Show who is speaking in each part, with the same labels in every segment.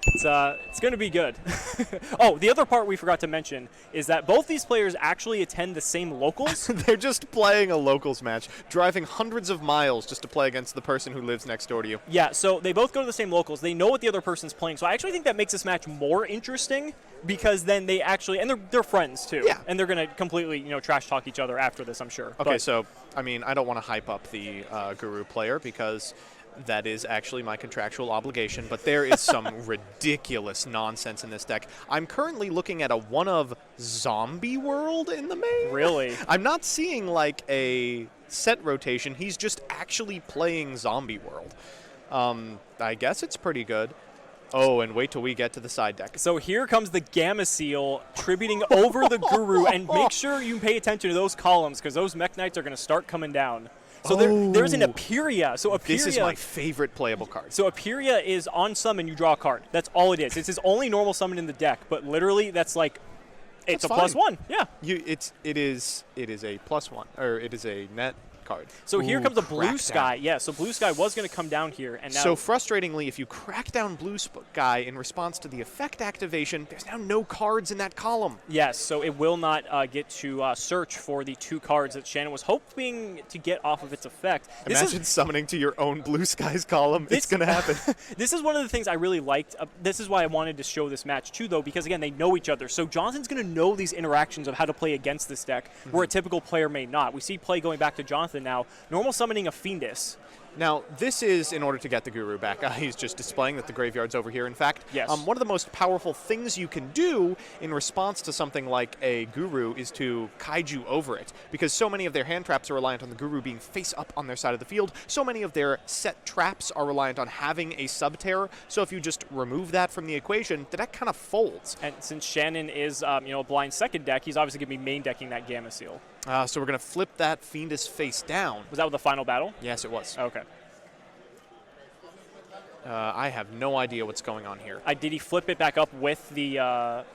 Speaker 1: It's going to be good. Oh, the other part we forgot to mention is that both these players actually attend the same locals.
Speaker 2: They're just playing a locals match, driving hundreds of miles just to play against the person who lives next door to you.
Speaker 1: Yeah, so they both go to the same locals. They know what the other person's playing. So I actually think that makes this match more interesting because then they actually, and they're friends too.
Speaker 2: Yeah.
Speaker 1: And they're going to completely, trash talk each other after this, I'm sure.
Speaker 2: Okay, so, I mean, I don't want to hype up the Guru player because that is actually my contractual obligation, but there is some ridiculous nonsense in this deck. I'm currently looking at a one of Zombie World in the main.
Speaker 1: Really?
Speaker 2: I'm not seeing like a set rotation. He's just actually playing Zombie World. I guess it's pretty good. Oh, and wait till we get to the side deck.
Speaker 1: So here comes the Gamma Seal tributing over the Guru, and make sure you pay attention to those columns because those Mekk-Knights are going to start coming down. So there's an Aperia. So Aperia,
Speaker 2: this is my favorite playable card.
Speaker 1: So Aperia is on summon, you draw a card. That's all it is. It's his only normal summon in the deck, but literally that's like, it's a +1. Yeah.
Speaker 2: It is a +1, or it is a net card.
Speaker 1: So here comes a Blue
Speaker 2: Crackdown.
Speaker 1: Sky. Yeah, so Blue Sky was going to come down here. And now
Speaker 2: So frustratingly, if you crack down Blue Sky in response to the effect activation, there's now no cards in that column.
Speaker 1: Yes, so it will not get to search for the 2 cards that Shannon was hoping to get off of its effect.
Speaker 2: Imagine summoning to your own Blue Skies column. It's going to happen.
Speaker 1: This is one of the things I really liked. This is why I wanted to show this match too, though, because again, they know each other. So Jonathan's going to know these interactions of how to play against this deck, where a typical player may not. We see play going back to Jonathan now. Normal summoning a Fiendus.
Speaker 2: Now, this is in order to get the Guru back. He's just displaying that the graveyard's over here, in fact.
Speaker 1: Yes.
Speaker 2: One of the most powerful things you can do in response to something like a Guru is to Kaiju over it, because so many of their hand traps are reliant on the Guru being face up on their side of the field. So many of their set traps are reliant on having a Subterror. So if you just remove that from the equation, the deck kind of folds.
Speaker 1: And since Shannon is a blind second deck, he's obviously going to be main decking that Gamma Seal.
Speaker 2: So we're going to flip that Fiendus face down.
Speaker 1: Was that with the final battle?
Speaker 2: Yes, it was.
Speaker 1: Okay.
Speaker 2: I have no idea what's going on here.
Speaker 1: Did he flip it back up with the...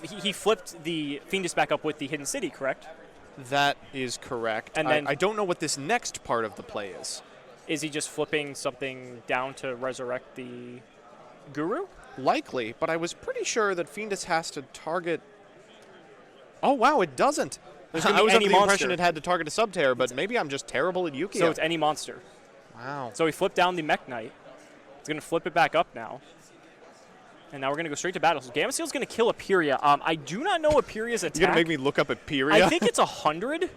Speaker 1: he flipped the Fiendus back up with the Hidden City, correct?
Speaker 2: That is correct.
Speaker 1: And then
Speaker 2: I don't know what this next part of the play is.
Speaker 1: Is he just flipping something down to resurrect the Guru?
Speaker 2: Likely, but I was pretty sure that Fiendus has to target... Oh, wow, it doesn't. I was under the impression it had to target a Subterror, but maybe I'm just terrible at YuGiOh.
Speaker 1: So it's any monster.
Speaker 2: Wow.
Speaker 1: So he flipped down the Mekk-Knight. He's going to flip it back up now. And now we're going to go straight to battle. So Gamma Seal's going to kill Aperia. I do not know Aperia's attack.
Speaker 2: You're going to make me look up Aperia?
Speaker 1: I think it's 100.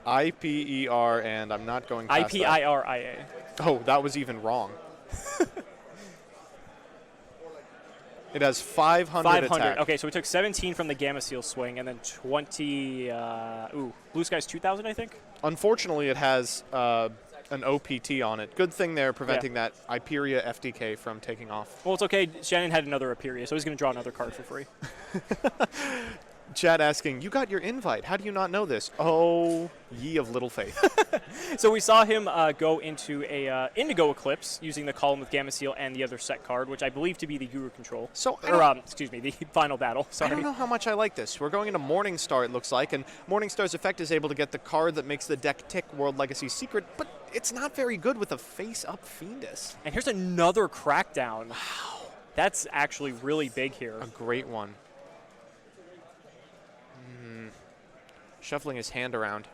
Speaker 2: I-P-E-R, and I'm not going past
Speaker 1: I-P-I-R-I-A.
Speaker 2: Oh, that was even wrong. It has 500 attack.
Speaker 1: Okay, so we took 17 from the Gamma Seal swing, and then 20... Blue Sky's 2,000, I think?
Speaker 2: Unfortunately, it has an OPT on it. Good thing they're preventing that Iperia FDK from taking off.
Speaker 1: Well, it's okay. Shannon had another Aperia, so he's going to draw another card for free.
Speaker 2: Chat asking, you got your invite. How do you not know this? Oh, ye of little faith.
Speaker 1: So we saw him go into a Indigo Eclipse using the column with Gamma Seal and the other set card, which I believe to be the Guru Control.
Speaker 2: So,
Speaker 1: excuse me, the final battle. Sorry.
Speaker 2: I don't know how much I like this. We're going into Morningstar, it looks like, and Morningstar's effect is able to get the card that makes the deck tick World Legacy Secret, but it's not very good with a face-up Fiendus.
Speaker 1: And here's another Crackdown. Wow. That's actually really big here.
Speaker 2: A great one. Shuffling his hand around.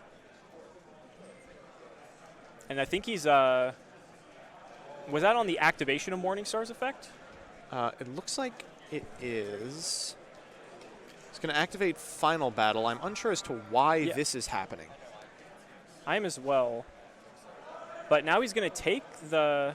Speaker 1: And I think he's, was that on the activation of Morningstar's effect?
Speaker 2: It looks like it is. It's going to activate Final Battle. I'm unsure as to why this is happening.
Speaker 1: I am as well. But now he's going to take the...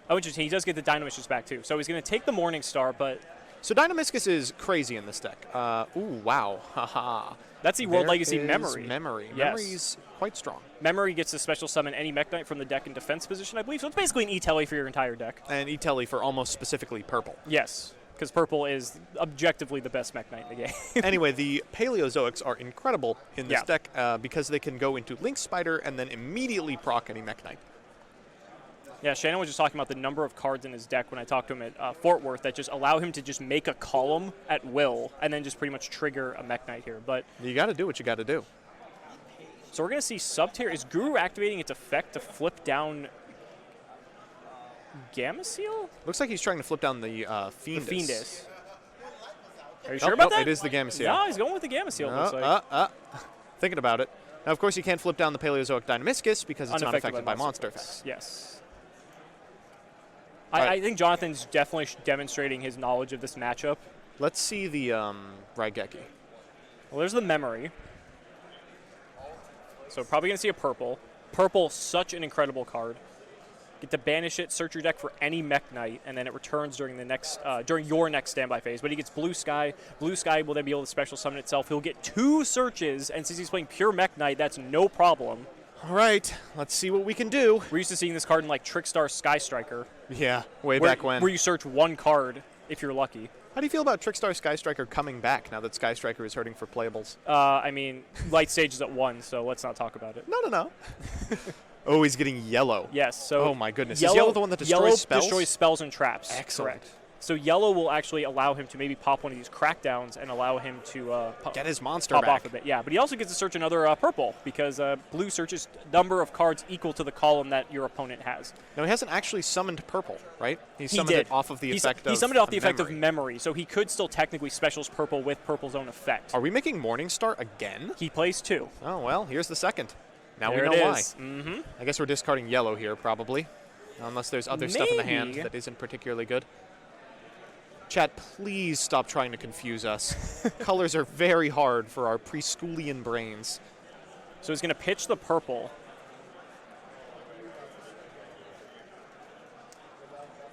Speaker 1: Oh, interesting. He does get the Dynamiscus back, too. So he's going to take the Morningstar, but...
Speaker 2: So Dynamiscus is crazy in this deck. Ooh, wow. Haha.
Speaker 1: That's the World Legacy Memory.
Speaker 2: Memory.
Speaker 1: Yes.
Speaker 2: Memory's quite strong.
Speaker 1: Memory gets to special summon any Mekk-Knight from the deck in defense position, I believe. So it's basically an E-Telly for your entire deck.
Speaker 2: And E-Telly for almost specifically purple.
Speaker 1: Yes, because purple is objectively the best Mekk-Knight in the game.
Speaker 2: Anyway, the Paleozoics are incredible in this deck because they can go into Link Spider and then immediately proc any Mekk-Knight.
Speaker 1: Yeah, Shannon was just talking about the number of cards in his deck when I talked to him at Fort Worth that just allow him to just make a column at will and then just pretty much trigger a Mekk-Knight here. But
Speaker 2: you got to do what you got to do.
Speaker 1: So we're going to see Subterror. Is Guru activating its effect to flip down Gamma Seal?
Speaker 2: Looks like he's trying to flip down the Fiendus.
Speaker 1: The Fiendus. Are you
Speaker 2: Oh,
Speaker 1: sure about
Speaker 2: nope,
Speaker 1: that?
Speaker 2: it is the Gamma Seal.
Speaker 1: Yeah, he's going with the Gamma Seal, looks like.
Speaker 2: Thinking about it. Now, of course, you can't flip down the Paleozoic Dynamiscus because it's not affected by monster effects.
Speaker 1: Yes.
Speaker 2: Right.
Speaker 1: I think Jonathan's definitely demonstrating his knowledge of this matchup.
Speaker 2: Let's see the Raigeki.
Speaker 1: Well, there's the memory. So probably going to see a purple. Purple, such an incredible card. Get to banish it, search your deck for any Mekk-Knight, and then it returns during the next during your next standby phase. But he gets Blue Sky. Blue Sky will then be able to special summon itself. He'll get 2 searches, and since he's playing pure Mekk-Knight, that's no problem.
Speaker 2: All right, let's see what we can do.
Speaker 1: We're used to seeing this card in like Trickstar Sky Striker.
Speaker 2: Yeah, way back when.
Speaker 1: Where you search 1 card if you're lucky.
Speaker 2: How do you feel about Trickstar Sky Striker coming back now that Sky Striker is hurting for playables?
Speaker 1: I mean, light stage is at 1, so let's not talk about it.
Speaker 2: No. Oh, he's getting yellow.
Speaker 1: Yes. So
Speaker 2: oh my goodness. Is yellow the one that destroys spells?
Speaker 1: Destroys spells and traps.
Speaker 2: Excellent.
Speaker 1: Correct. So yellow will actually allow him to maybe pop one of these crackdowns and allow him to
Speaker 2: get his monster
Speaker 1: pop
Speaker 2: back
Speaker 1: off a bit. Yeah, but he also gets to search another purple because blue searches number of cards equal to the column that your opponent has.
Speaker 2: No, he hasn't actually summoned purple, right? He
Speaker 1: He
Speaker 2: summoned
Speaker 1: did.
Speaker 2: it off of the effect of
Speaker 1: He summoned it off the effect
Speaker 2: memory.
Speaker 1: of memory, so he could still technically specials purple with purple's own effect.
Speaker 2: Are we making Morningstar again?
Speaker 1: He plays 2.
Speaker 2: Oh, well, here's the second. Now
Speaker 1: There
Speaker 2: we know
Speaker 1: it
Speaker 2: why.
Speaker 1: is. Mm-hmm.
Speaker 2: I guess we're discarding yellow here, probably. Unless there's other stuff in the hand
Speaker 1: Maybe.
Speaker 2: that isn't particularly good. Chat, please stop trying to confuse us. Colors are very hard for our preschoolian brains.
Speaker 1: So he's going to pitch the purple.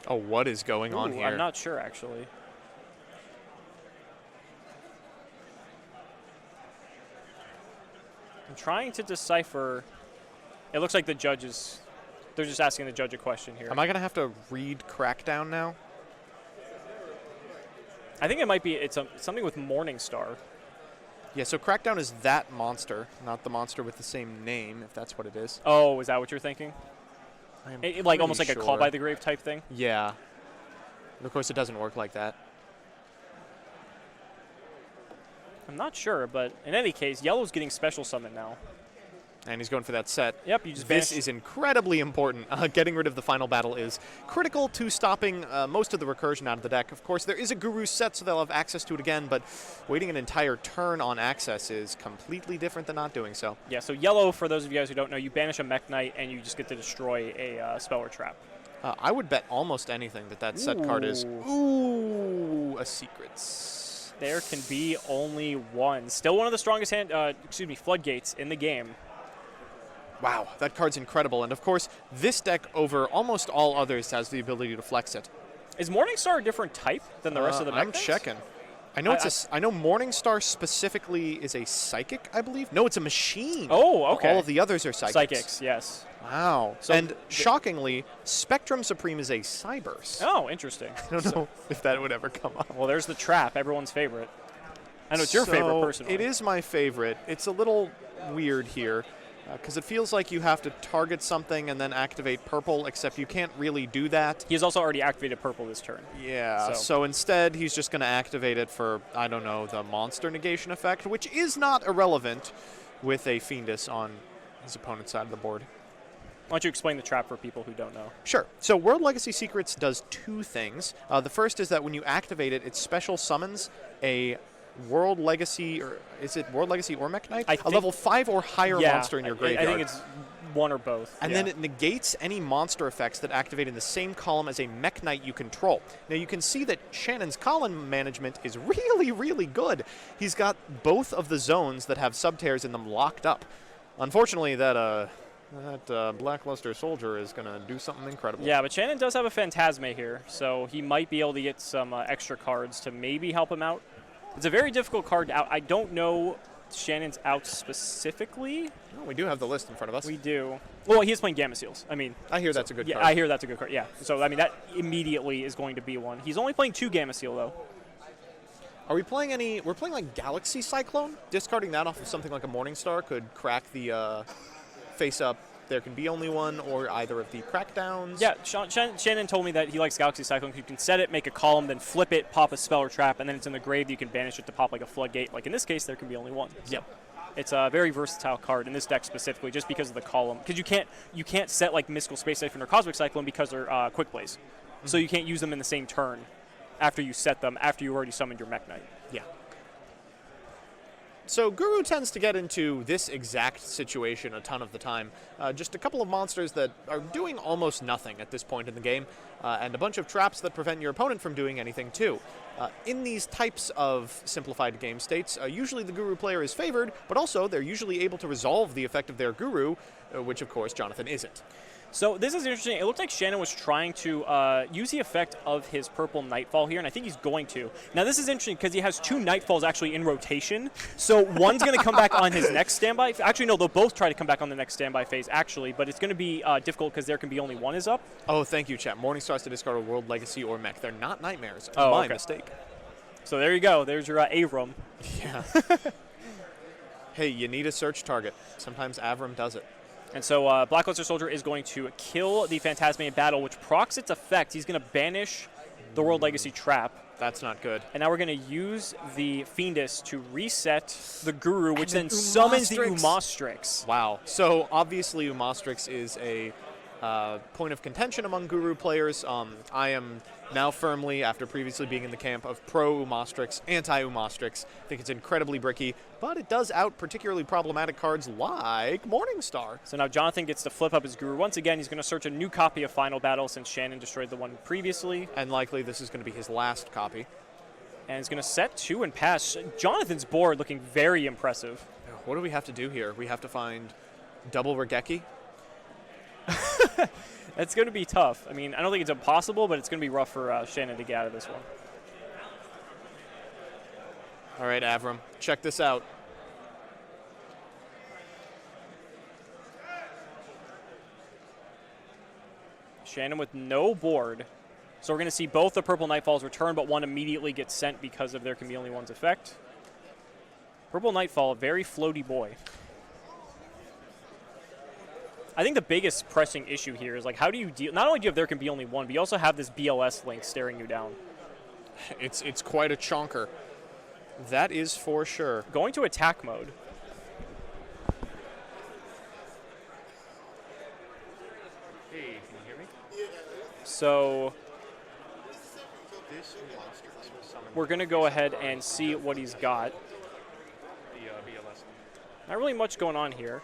Speaker 2: Oh, what is going on
Speaker 1: Ooh,
Speaker 2: here?
Speaker 1: I'm not sure, actually. I'm trying to decipher. It looks like the judges. They're just asking the judge a question here.
Speaker 2: Am I going to have to read Crackdown now?
Speaker 1: I think it might be. It's something with Morningstar.
Speaker 2: Yeah, so Crackdown is that monster, not the monster with the same name, if that's what it is.
Speaker 1: Oh, is that what you're thinking?
Speaker 2: I am
Speaker 1: Like almost like
Speaker 2: pretty
Speaker 1: a Call
Speaker 2: sure.
Speaker 1: by the Grave type thing?
Speaker 2: Yeah. And of course, it doesn't work like that.
Speaker 1: I'm not sure, but in any case, yellow's getting special summon now.
Speaker 2: And he's going for that set.
Speaker 1: Yep, you just
Speaker 2: This
Speaker 1: banished-
Speaker 2: is incredibly important. Getting rid of the final battle is critical to stopping most of the recursion out of the deck. Of course, there is a Guru set, so they'll have access to it again, but waiting an entire turn on access is completely different than not doing so.
Speaker 1: Yeah, so yellow, for those of you guys who don't know, you banish a Mekk-Knight and you just get to destroy a spell or trap.
Speaker 2: I would bet almost anything that set card is, ooh, a Secrets.
Speaker 1: There can be only one. Still one of the strongest floodgates in the game.
Speaker 2: Wow, that card's incredible. And of course, this deck over almost all others has the ability to flex it.
Speaker 1: Is Morningstar a different type than the rest of the
Speaker 2: I'm
Speaker 1: Mekk-Knights?
Speaker 2: checking. I know I know Morningstar specifically is a psychic, I believe. No, it's a machine.
Speaker 1: Oh, okay.
Speaker 2: All of the others are psychics.
Speaker 1: Psychics, yes.
Speaker 2: Wow.
Speaker 1: So
Speaker 2: and shockingly, Spectrum Supreme is a Cyberse.
Speaker 1: Oh, interesting.
Speaker 2: I don't know if that would ever come up.
Speaker 1: Well, there's the trap, everyone's favorite. I know it's your favorite personally.
Speaker 2: It is my favorite. It's a little weird here because it feels like you have to target something and then activate purple, except you can't really do that.
Speaker 1: He has also already activated purple this turn.
Speaker 2: Yeah, so instead he's just going to activate it for, I don't know, the monster negation effect, which is not irrelevant with a Fiendus on his opponent's side of the board.
Speaker 1: Why don't you explain the trap for people who don't know?
Speaker 2: Sure. So World Legacy Secrets does 2 things. The first is that when you activate it, it special summons a World Legacy, or is it World Legacy or Mekk-Knight? A level 5 or higher monster in your graveyard.
Speaker 1: I think it's one or both.
Speaker 2: And then it negates any monster effects that activate in the same column as a Mekk-Knight you control. Now you can see that Shannon's column management is really, really good. He's got both of the zones that have subtears in them locked up. Unfortunately, that Blackluster Soldier is going to do something incredible.
Speaker 1: Yeah, but Shannon does have a Phantasma here, so he might be able to get some extra cards to maybe help him out. It's a very difficult card to out. I don't know Shannon's out specifically.
Speaker 2: Oh, we do have the list in front of us.
Speaker 1: We do. Well, he is playing Gamma Seals. I mean,
Speaker 2: I hear that's a good
Speaker 1: yeah,
Speaker 2: card.
Speaker 1: I hear that's a good card. Yeah. So I mean, that immediately is going to be one. He's only playing 2 Gamma Seal though.
Speaker 2: Are we playing any? We're playing like Galaxy Cyclone. Discarding that off of something like a Morningstar could crack the face up. There can be only one, or either of the crackdowns.
Speaker 1: Yeah, Shannon told me that he likes Galaxy Cyclone. You can set it, make a column, then flip it, pop a spell or trap, and then it's in the grave. You can banish it to pop like a floodgate. Like in this case, there can be only one. So.
Speaker 2: Yep.
Speaker 1: It's a very versatile card in this deck specifically, just because of the column. Because you can't set like Mystical Space Siphon or Cosmic Cyclone because they're quick plays, so you can't use them in the same turn after you set them after you already summoned your Mekk-Knight.
Speaker 2: Yeah. So Guru tends to get into this exact situation a ton of the time. Just a couple of monsters that are doing almost nothing at this point in the game, and a bunch of traps that prevent your opponent from doing anything too. In these types of simplified game states, usually the Guru player is favored, but also they're usually able to resolve the effect of their Guru, which of course Jonathan isn't.
Speaker 1: So this is interesting. It looked like Shannon was trying to use the effect of his purple Nightfall here, and I think he's going to. Now this is interesting because he has 2 Nightfalls actually in rotation. So one's going to come back on his next standby. Actually, no, they'll both try to come back on the next standby phase, actually, but it's going to be difficult because there can be only one is up.
Speaker 2: Oh, thank you, chat. Morningstar's to discard a World Legacy or Mech. They're not Nightmares.
Speaker 1: Oh,
Speaker 2: My
Speaker 1: okay.
Speaker 2: mistake.
Speaker 1: So there you go. There's your Avram.
Speaker 2: Yeah. Hey, you need a search target. Sometimes Avram does it.
Speaker 1: And so Blackluster Soldier is going to kill the Phantasma in battle, which procs its effect. He's going to banish the World Legacy trap.
Speaker 2: That's not good.
Speaker 1: And now we're going to use the Fiendus to reset the Guru, which then summons the Umastrix.
Speaker 2: Wow. So obviously Umastrix is a point of contention among Guru players. I am now firmly, after previously being in the camp of pro-Umastrix, anti-Umastrix. I think it's incredibly bricky, but it does out particularly problematic cards like Morningstar.
Speaker 1: So now Jonathan gets to flip up his Guru. Once again, he's going to search a new copy of Final Battle since Shannon destroyed the one previously.
Speaker 2: And likely this is going to be his last copy.
Speaker 1: And he's going to set 2 and pass. Jonathan's board looking very impressive.
Speaker 2: What do we have to do here? We have to find double Regeki?
Speaker 1: That's going to be tough. I mean, I don't think it's impossible, but it's going to be rough for Shannon to get out of this one.
Speaker 2: All right, Avram, check this out.
Speaker 1: Shannon with no board. So we're going to see both the Purple Nightfalls return, but one immediately gets sent because of there can be only one's effect. Purple Nightfall, a very floaty boy. I think the biggest pressing issue here is, like, how do you deal? Not only do you have there can be only one, but you also have this BLS link staring you down.
Speaker 2: It's quite a chonker. That is for sure.
Speaker 1: Going to attack mode.
Speaker 2: Hey, can you hear me?
Speaker 1: So we're going to go ahead and see what he's got. Not really much going on here.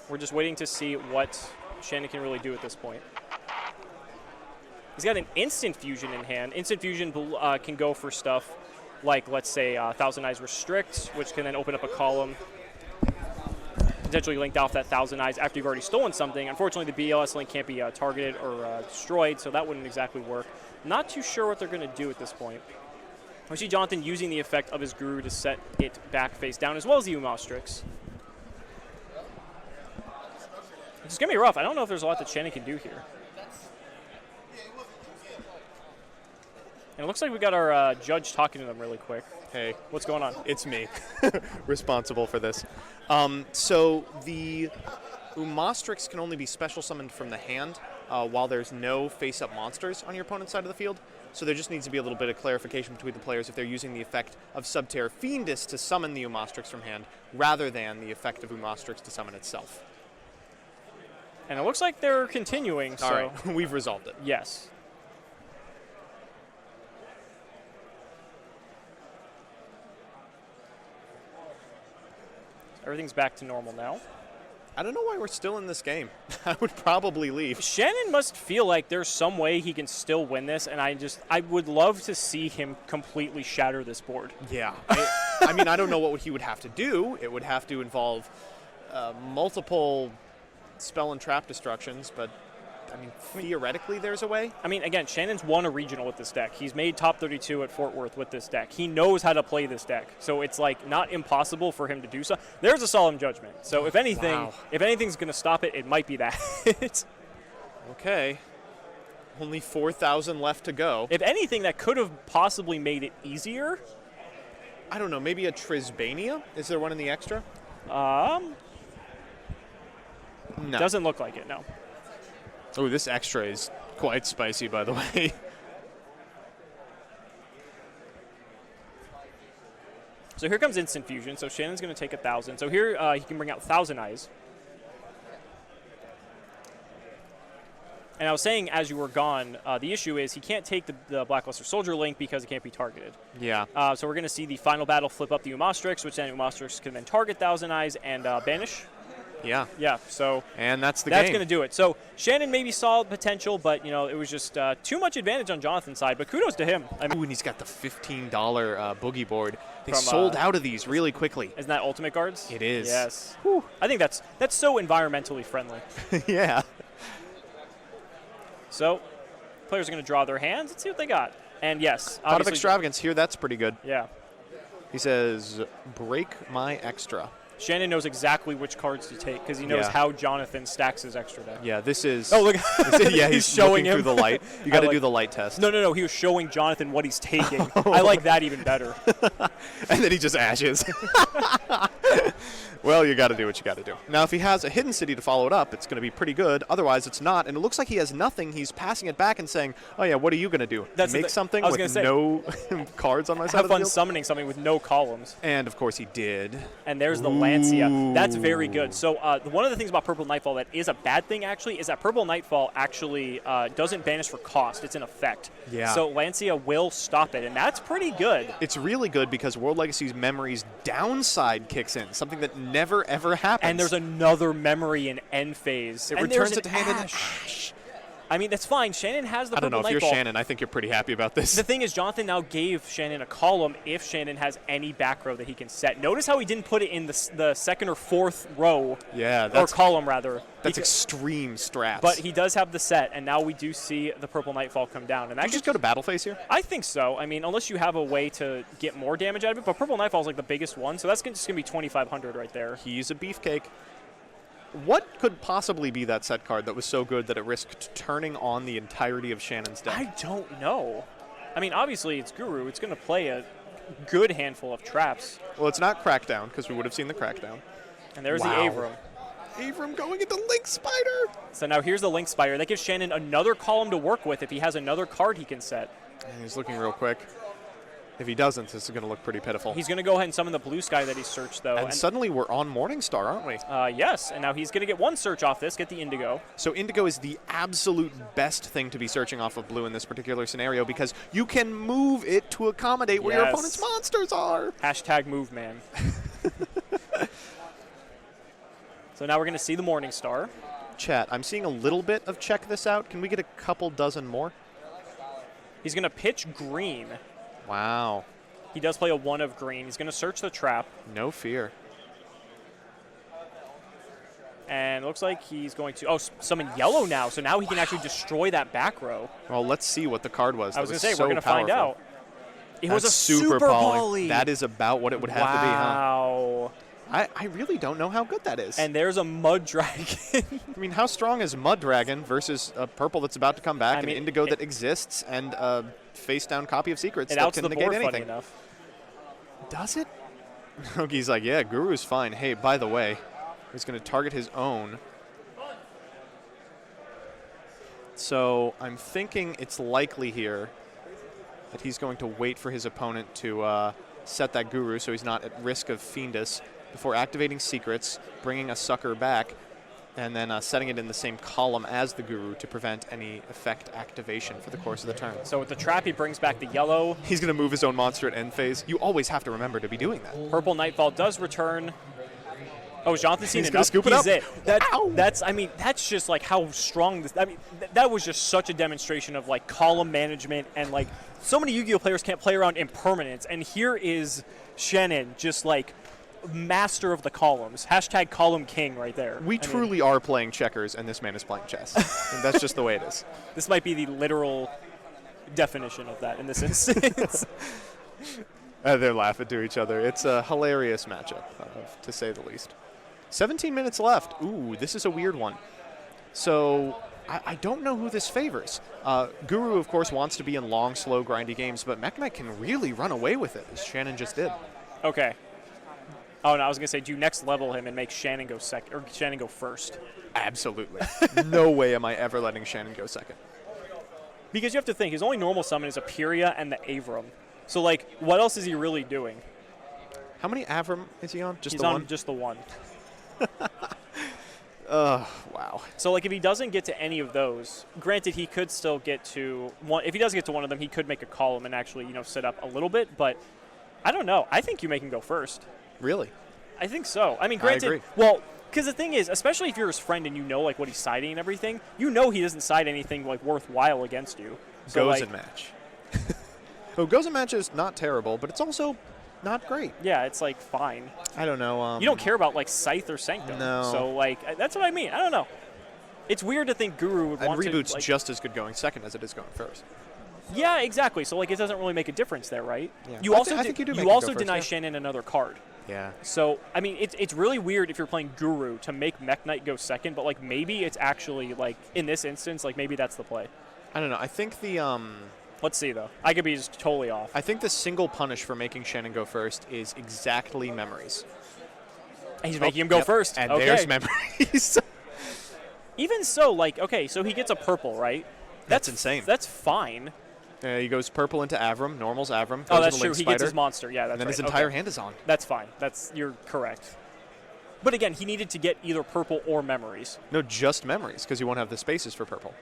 Speaker 1: We're just waiting to see what Shannon can really do at this point. He's got an Instant Fusion in hand. Instant Fusion can go for stuff like, let's say, Thousand Eyes Restrict, which can then open up a column, potentially linked off that Thousand Eyes after you've already stolen something. Unfortunately, the BLS link can't be targeted or destroyed, so that wouldn't exactly work. Not too sure what they're going to do at this point. We see Jonathan using the effect of his Guru to set it back face down, as well as the Umastrix. It's going to be rough. I don't know if there's a lot that Shannon can do here. And it looks like we got our judge talking to them really quick.
Speaker 2: Hey.
Speaker 1: What's going on?
Speaker 2: It's me, responsible for this. So the Umastrix can only be special summoned from the hand while there's no face-up monsters on your opponent's side of the field. So there just needs to be a little bit of clarification between the players if they're using the effect of Subterra Fiendus to summon the Umastrix from hand rather than the effect of Umastrix to summon itself.
Speaker 1: And it looks like they're continuing, so...
Speaker 2: All right, we've resolved it.
Speaker 1: Yes. Everything's back to normal now.
Speaker 2: I don't know why we're still in this game. I would probably leave.
Speaker 1: Shannon must feel like there's some way he can still win this, and I would love to see him completely shatter this board.
Speaker 2: Yeah. I mean, I don't know what he would have to do. It would have to involve multiple spell and trap destructions, but I mean, theoretically there's a way.
Speaker 1: I mean, again, Shannon's won a regional with this deck. He's made top 32 at Fort Worth with this deck. He knows how to play this deck, so it's like not impossible for him to do so. There's a solemn judgment. So if anything, if anything's going to stop it, it might be that.
Speaker 2: Okay. Only 4,000 left to go.
Speaker 1: If anything, that could have possibly made it easier.
Speaker 2: I don't know, maybe a Trisbania? Is there one in the extra? No.
Speaker 1: Doesn't look like it, no.
Speaker 2: Oh, this extra is quite spicy, by the way.
Speaker 1: So here comes Instant Fusion. So Shannon's going to take 1,000. So here he can bring out Thousand Eyes. And I was saying as you were gone, the issue is he can't take the Blackluster Soldier Link because it can't be targeted.
Speaker 2: Yeah.
Speaker 1: So we're going to see the final battle flip up the Umastrix, which then Umastrix can then target Thousand Eyes and banish.
Speaker 2: Yeah.
Speaker 1: Yeah, so
Speaker 2: and that's
Speaker 1: going to do it. So Shannon maybe saw potential, but it was just too much advantage on Jonathan's side. But kudos to him. I mean,
Speaker 2: Ooh, and he's got the $15 boogie board. They sold out of these really quickly.
Speaker 1: Isn't that Ultimate Guards?
Speaker 2: It is.
Speaker 1: Yes. Whew. I think that's so environmentally friendly.
Speaker 2: Yeah.
Speaker 1: So players are going to draw their hands. Let's see what they got. And yes,
Speaker 2: Pot of Extravagance here. That's pretty good.
Speaker 1: Yeah.
Speaker 2: He says, break my extra.
Speaker 1: Shannon knows exactly which cards to take because he knows how Jonathan stacks his extra deck.
Speaker 2: Yeah, this is...
Speaker 1: Oh, look.
Speaker 2: Yeah, he's showing him through the light. You got to do the light test.
Speaker 1: No. He was showing Jonathan what he's taking. I like that even better.
Speaker 2: And then he just ashes. Well, you got to do what you got to do. Now, if he has a Hidden City to follow it up, it's going to be pretty good. Otherwise, it's not. And it looks like he has nothing. He's passing it back and saying, oh, yeah, what are you going to do? Make something with no cards on my side of the
Speaker 1: field? Have fun
Speaker 2: field?
Speaker 1: summoning something with no columns.
Speaker 2: And, of course, he did.
Speaker 1: And there's the Lancia. That's very good. So one of the things about Purple Nightfall that is a bad thing, actually, is that Purple Nightfall actually doesn't banish for cost. It's an effect.
Speaker 2: Yeah.
Speaker 1: So Lancia will stop it, and that's pretty good.
Speaker 2: It's really good because World Legacy's Memory's downside kicks in, something that never, ever happens.
Speaker 1: And there's another memory in end phase.
Speaker 2: It returns it to hand in Ash.
Speaker 1: I mean, that's fine. Shannon has the
Speaker 2: I don't know.
Speaker 1: Purple
Speaker 2: If
Speaker 1: Nightfall.
Speaker 2: you're Shannon, I think you're pretty happy about this.
Speaker 1: The thing is, Jonathan now gave Shannon a column if Shannon has any back row that he can set. Notice how he didn't put it in the second or fourth row.
Speaker 2: Yeah.
Speaker 1: Or column, rather.
Speaker 2: That's extreme strats.
Speaker 1: But he does have the set, and now we do see the Purple Nightfall come down. And that
Speaker 2: Did you just go to battle phase here?
Speaker 1: I think so. I mean, unless you have a way to get more damage out of it. But Purple Nightfall is like the biggest one, so that's just going to be 2,500 right there.
Speaker 2: He's a beefcake. What could possibly be that set card that was so good that it risked turning on the entirety of Shannon's deck?
Speaker 1: I don't know. I mean, obviously, it's Guru. It's going to play a good handful of traps.
Speaker 2: Well, it's not Crackdown, because we would have seen the Crackdown.
Speaker 1: And there's the Avram.
Speaker 2: Avram going into Link Spider.
Speaker 1: So now here's the Link Spider. That gives Shannon another column to work with if he has another card he can set.
Speaker 2: And he's looking real quick. If he doesn't, this is going to look pretty pitiful.
Speaker 1: He's going to go ahead and summon the blue sky that he searched, though.
Speaker 2: And suddenly we're on Morningstar, aren't we?
Speaker 1: Yes, and now he's going to get one search off this, get the Indigo.
Speaker 2: So Indigo is the absolute best thing to be searching off of blue in this particular scenario because you can move it to accommodate where your opponent's monsters are.
Speaker 1: Hashtag move, man. So now we're going to see the Morningstar.
Speaker 2: Chat, I'm seeing a little bit of check this out. Can we get a couple dozen more?
Speaker 1: He's going to pitch green.
Speaker 2: Wow.
Speaker 1: He does play a 1 of green. He's going to search the trap.
Speaker 2: No fear.
Speaker 1: And it looks like he's going to summon yellow now. So now he can actually destroy that back row.
Speaker 2: Well, let's see what the card was.
Speaker 1: I was going to say, we're going to find out. It was a
Speaker 2: super
Speaker 1: poly.
Speaker 2: That is about what it would have to be, huh?
Speaker 1: Wow.
Speaker 2: I really don't know how good that is.
Speaker 1: And there's a Mud Dragon.
Speaker 2: I mean, how strong is Mud Dragon versus a purple that's about to come back, an indigo that exists, and a face-down copy of Secrets that can negate anything?
Speaker 1: Enough.
Speaker 2: Does it? Hoagie's like, yeah, Guru's fine. Hey, by the way, he's going to target his own. So I'm thinking it's likely here that he's going to wait for his opponent to set that Guru so he's not at risk of Fiendus before activating Secrets, bringing a sucker back, and then setting it in the same column as the Guru to prevent any effect activation for the course of the turn.
Speaker 1: So with the trap, he brings back the yellow.
Speaker 2: He's going to move his own monster at end phase. You always have to remember to be doing that.
Speaker 1: Purple Nightfall does return. Oh, Jonathan's seen
Speaker 2: he's
Speaker 1: enough.
Speaker 2: Gonna scoop it up.
Speaker 1: That's just like how strong this. I mean, that was just such a demonstration of like column management and like so many Yu-Gi-Oh players can't play around impermanence, and here is Shannon just like master of the columns. Hashtag column king right there.
Speaker 2: We truly are playing checkers, and this man is playing chess. And that's just the way it is.
Speaker 1: This might be the literal definition of that in this instance.
Speaker 2: They're laughing to each other. It's a hilarious matchup, to say the least. 17 minutes left. Ooh, this is a weird one. So I don't know who this favors. Guru, of course, wants to be in long, slow, grindy games, but Mekk-Knight can really run away with it, as Shannon just did.
Speaker 1: Okay. Oh, no, I was going to say, do you next level him and make Shannon go second, or Shannon go first?
Speaker 2: Absolutely. No way am I ever letting Shannon go second.
Speaker 1: Because you have to think, his only normal summon is Aperia and the Avram. So, like, what else is he really doing?
Speaker 2: How many Avram is he on? Just
Speaker 1: He's
Speaker 2: the
Speaker 1: on
Speaker 2: one?
Speaker 1: just the one.
Speaker 2: Wow.
Speaker 1: So, like, if he doesn't get to any of those, granted, he could still get to one. If he does get to one of them, he could make a column and actually, set up a little bit. But I don't know. I think you make him go first.
Speaker 2: Really?
Speaker 1: I think so. I mean, granted,
Speaker 2: agree.
Speaker 1: well, because the thing is, especially if you're his friend and like, what he's siding and everything, he doesn't side anything, like, worthwhile against you. So,
Speaker 2: Gozen match. Oh, Gozen match is not terrible, but it's also not great.
Speaker 1: Yeah, it's, like, fine.
Speaker 2: I don't know.
Speaker 1: You don't care about, like, Scythe or Sanctum.
Speaker 2: No.
Speaker 1: So, like, that's what I mean. I don't know. It's weird to think Guru would
Speaker 2: And
Speaker 1: want
Speaker 2: Reboot's
Speaker 1: to, like,
Speaker 2: just as good going second as it is going first.
Speaker 1: Yeah, exactly. So, like, it doesn't really make a difference there, right?
Speaker 2: Yeah.
Speaker 1: You also
Speaker 2: I think you do make
Speaker 1: you
Speaker 2: it
Speaker 1: also
Speaker 2: go first,
Speaker 1: deny
Speaker 2: yeah.
Speaker 1: Shannon another card.
Speaker 2: Yeah.
Speaker 1: So, I mean, it's really weird if you're playing Guru to make Mekk-Knight go second, but, like, maybe it's actually, like, in this instance, like, maybe that's the play.
Speaker 2: I don't know. I think the
Speaker 1: Let's see, though. I could be just totally off.
Speaker 2: I think the single punish for making Shannon go first is exactly memories.
Speaker 1: He's making him go first.
Speaker 2: And
Speaker 1: okay.
Speaker 2: there's memories.
Speaker 1: Even so, like, okay, so he gets a purple, right?
Speaker 2: That's insane.
Speaker 1: That's fine.
Speaker 2: He goes purple into Avram, normal's Avram.
Speaker 1: Oh,
Speaker 2: Goes
Speaker 1: that's
Speaker 2: into
Speaker 1: true.
Speaker 2: Link
Speaker 1: He
Speaker 2: Spider,
Speaker 1: gets his monster. Yeah, that's
Speaker 2: and then
Speaker 1: right.
Speaker 2: his entire
Speaker 1: Okay.
Speaker 2: hand is on.
Speaker 1: That's fine. You're correct. But again, he needed to get either purple or memories.
Speaker 2: No, just memories, because you won't have the spaces for purple.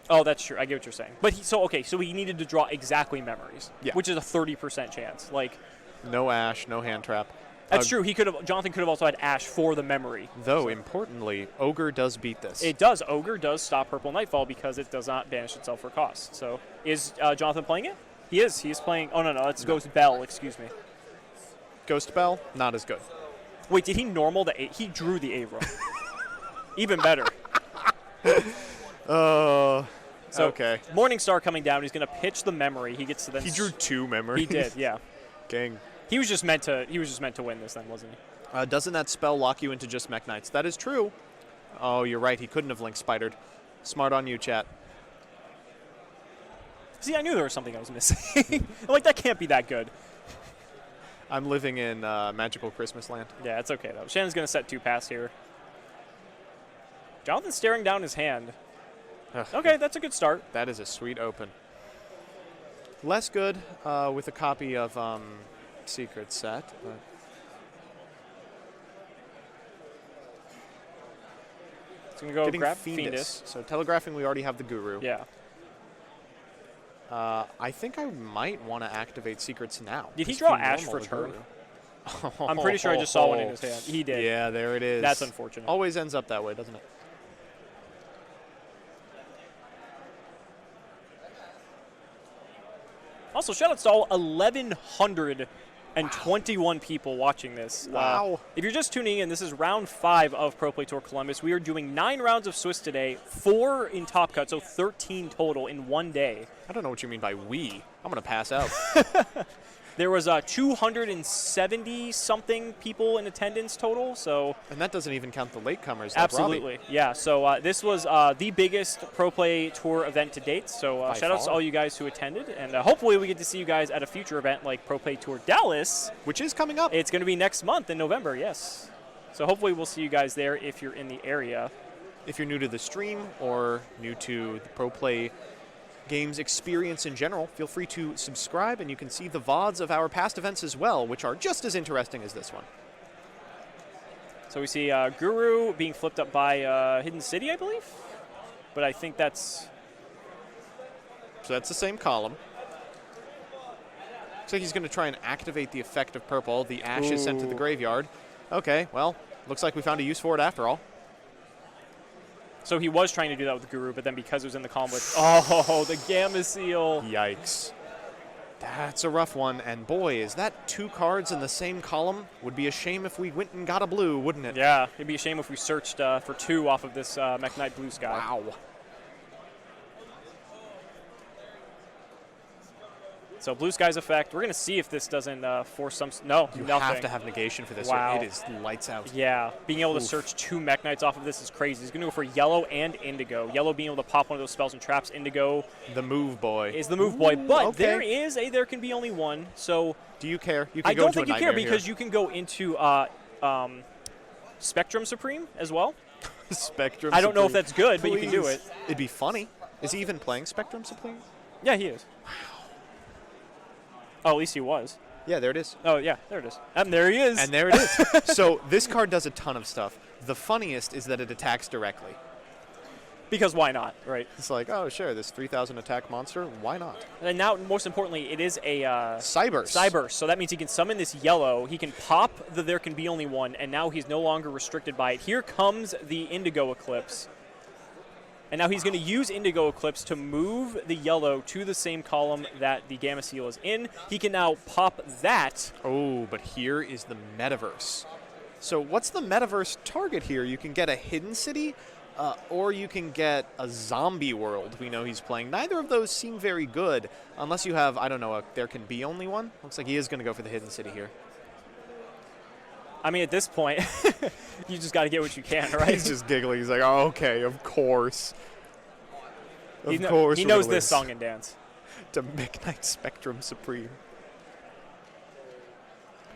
Speaker 1: Oh, that's true. I get what you're saying. But so he needed to draw exactly memories,
Speaker 2: Yeah.
Speaker 1: which is a 30% chance. Like,
Speaker 2: No Ash, no hand trap.
Speaker 1: that's true. Jonathan could have also had Ash for the memory.
Speaker 2: Though, importantly, Ogre does beat this.
Speaker 1: It does. Ogre does stop Purple Nightfall because it does not banish itself for cost. So is Jonathan playing it? He is. He's playing. Oh, no. That's Ghost Bell. Excuse me.
Speaker 2: Ghost Bell, not as good.
Speaker 1: Wait, did he normal the He drew the Avram. Even better. So
Speaker 2: okay.
Speaker 1: Morningstar coming down. He's going to pitch the memory. He gets to then.
Speaker 2: He drew two memories.
Speaker 1: He did. Yeah.
Speaker 2: Gang.
Speaker 1: He was just meant to win this then, wasn't he?
Speaker 2: Doesn't that spell lock you into just Mekk-Knights? That is true. Oh, you're right. He couldn't have Link Spidered. Smart on you, chat.
Speaker 1: See, I knew there was something I was missing. I'm like, that can't be that good.
Speaker 2: I'm living in magical Christmas land.
Speaker 1: Yeah, it's okay, though. Shannon's going to set 2 pass here. Jonathan's staring down his hand.
Speaker 2: Ugh,
Speaker 1: Okay, that's a good start.
Speaker 2: That is a sweet open. Less good with a copy of Secret Set, but
Speaker 1: It's going to go
Speaker 2: getting
Speaker 1: grab
Speaker 2: Fiendus.
Speaker 1: Fiendus.
Speaker 2: So telegraphing, we already have the Guru.
Speaker 1: Yeah.
Speaker 2: I think I might want to activate Secrets now.
Speaker 1: Did he
Speaker 2: Just
Speaker 1: draw
Speaker 2: be
Speaker 1: Ash
Speaker 2: normal
Speaker 1: for
Speaker 2: to
Speaker 1: turn?
Speaker 2: Guru.
Speaker 1: I'm pretty sure I just saw one in his hand. He did.
Speaker 2: Yeah, there it is.
Speaker 1: That's unfortunate.
Speaker 2: Always ends up that way, doesn't it?
Speaker 1: Also, shoutouts to all 1,121 people watching this.
Speaker 2: Wow.
Speaker 1: If you're just tuning in, this is round 5 of Pro Play Tour Columbus. We are doing 9 rounds of Swiss today, 4 in Top Cut, so 13 total in one day.
Speaker 2: I don't know what you mean by we. I'm going to pass out.
Speaker 1: There was 270-something people in attendance total, so
Speaker 2: And that doesn't even count the latecomers. Like
Speaker 1: absolutely,
Speaker 2: Robbie.
Speaker 1: yeah. So this was the biggest Pro Play Tour event to date. So
Speaker 2: By
Speaker 1: shout outs to
Speaker 2: far.
Speaker 1: all you guys who attended, and hopefully we get to see you guys at a future event like Pro Play Tour Dallas.
Speaker 2: Which is coming up.
Speaker 1: It's going to be next month in November, yes. So hopefully we'll see you guys there if you're in the area.
Speaker 2: If you're new to the stream or new to the Pro Play Games experience in general, feel free to subscribe, and you can see the VODs of our past events as well, which are just as interesting as this one.
Speaker 1: So we see Guru being flipped up by Hidden City, I believe. But I think that's...
Speaker 2: So that's the same column. Looks like he's going to try and activate the effect of purple. The ash is sent to the
Speaker 1: Ooh.
Speaker 2: graveyard. Okay, well, looks like we found a use for it after all.
Speaker 1: So he was trying to do that with Guru, but then because it was in the column with... Oh, the Gamma Seal.
Speaker 2: Yikes. That's a rough one, and boy, is that 2 cards in the same column? Would be a shame if we went and got a blue, wouldn't it?
Speaker 1: Yeah, it'd be a shame if we searched for 2 off of this Mekk-Knight Blue Sky.
Speaker 2: Wow.
Speaker 1: So Blue Sky's effect. We're going to see if this doesn't force some... No,
Speaker 2: You
Speaker 1: nothing.
Speaker 2: have to have negation for this.
Speaker 1: Wow.
Speaker 2: It is lights out.
Speaker 1: Yeah, being able to
Speaker 2: Oof.
Speaker 1: search 2 Mekk-Knights off of this is crazy. He's going to go for yellow and indigo. Yellow being able to pop one of those spells and traps. Indigo
Speaker 2: The move boy.
Speaker 1: is the move boy. But
Speaker 2: okay.
Speaker 1: there can be only one. So
Speaker 2: Do you care? You can
Speaker 1: I
Speaker 2: go
Speaker 1: don't
Speaker 2: into
Speaker 1: think
Speaker 2: a
Speaker 1: you care
Speaker 2: nightmare
Speaker 1: because
Speaker 2: here.
Speaker 1: you can go into Spectrum Supreme as well.
Speaker 2: Spectrum
Speaker 1: I don't know if
Speaker 2: Supreme.
Speaker 1: that's good, but you can do
Speaker 2: Please.
Speaker 1: it.
Speaker 2: It'd be funny. Is he even playing Spectrum Supreme?
Speaker 1: Yeah, he is. Oh, at least he was.
Speaker 2: Yeah, there it is.
Speaker 1: Oh, yeah, there it is. And there he is.
Speaker 2: And there it is. So this card does a ton of stuff. The funniest is that it attacks directly.
Speaker 1: Because why not, right?
Speaker 2: It's like, oh, sure, this 3,000 attack monster, why not?
Speaker 1: And now, most importantly, it is a
Speaker 2: Cyburst.
Speaker 1: Cyburst. So that means he can summon this yellow. He can pop the There Can Be Only One, and now he's no longer restricted by it. Here comes the Indigo Eclipse. And now he's going to use Indigo Eclipse to move the yellow to the same column that the Gamma Seal is in. He can now pop that.
Speaker 2: Oh, but here is the Metaverse. So what's the Metaverse target here? You can get a hidden city, or you can get a zombie world we know he's playing. Neither of those seem very good, unless you have, I don't know, There Can Be Only One. Looks like he is going to go for the hidden city here.
Speaker 1: I mean, at this point, you just got to get what you can, right?
Speaker 2: He's just giggling. He's like, oh, okay, of course.
Speaker 1: He knows this song and dance.
Speaker 2: To Mekk-Knight Spectrum Supreme.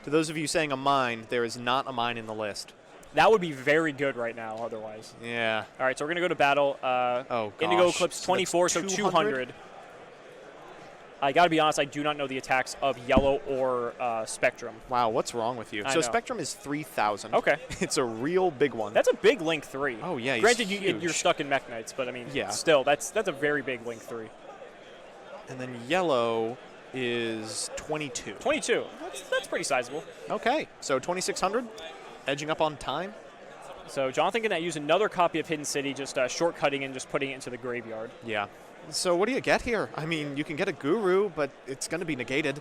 Speaker 2: To those of you saying a mine, there is not a mine in the list.
Speaker 1: That would be very good right now otherwise.
Speaker 2: Yeah.
Speaker 1: All right, so we're going to go to battle.
Speaker 2: Oh, gosh.
Speaker 1: Indigo Eclipse 24, so 200. I got to be honest, I do not know the attacks of Yellow or Spectrum.
Speaker 2: Wow, what's wrong with you?
Speaker 1: I
Speaker 2: So
Speaker 1: know.
Speaker 2: Spectrum is 3,000.
Speaker 1: Okay.
Speaker 2: It's a real big one.
Speaker 1: That's a big Link 3.
Speaker 2: Oh, yeah, he's
Speaker 1: Granted,
Speaker 2: huge.
Speaker 1: you're stuck in Mekk-Knights, but I mean,
Speaker 2: Yeah.
Speaker 1: still, that's a very big Link 3.
Speaker 2: And then Yellow is 22.
Speaker 1: 22. That's pretty sizable.
Speaker 2: Okay, so 2,600, edging up on time.
Speaker 1: So Jonathan can use another copy of Hidden City, just shortcutting and just putting it into the graveyard.
Speaker 2: Yeah. So what do you get here? I mean, you can get a Guru, but it's going to be negated.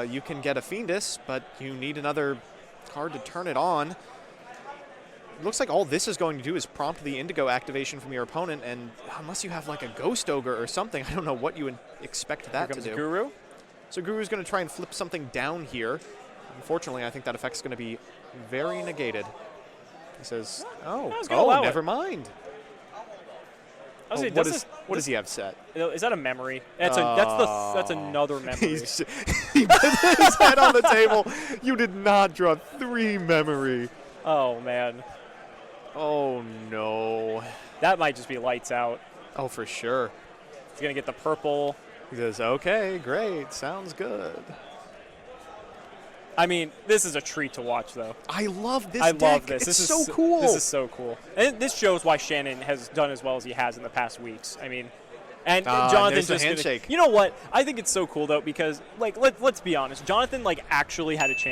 Speaker 2: You can get a Fiendus, but you need another card to turn it on. Looks like all this is going to do is prompt the Indigo activation from your opponent, and unless you have like a Ghost Ogre or something, I don't know what you would expect that to do.
Speaker 1: Guru.
Speaker 2: So Guru's going to try and flip something down here. Unfortunately, I think that effect's going to be very negated. He says, never mind. What does he have set?
Speaker 1: Is that a memory? That's another memory.
Speaker 2: He put his head on the table. You did not draw 3 memory.
Speaker 1: Oh, man.
Speaker 2: Oh, no.
Speaker 1: That might just be lights out.
Speaker 2: Oh, for sure.
Speaker 1: He's going to get the purple.
Speaker 2: He says, okay, great, sounds good.
Speaker 1: I mean, this is a treat to watch, though.
Speaker 2: I love this deck.
Speaker 1: Love this.
Speaker 2: It's
Speaker 1: This
Speaker 2: so
Speaker 1: is
Speaker 2: cool.
Speaker 1: This is so cool. And this shows why Shannon has done as well as he has in the past weeks. I mean, and Jonathan
Speaker 2: there's the
Speaker 1: just
Speaker 2: handshake.
Speaker 1: You know what? I think it's so cool though because, like, let's be honest. Jonathan actually had a chance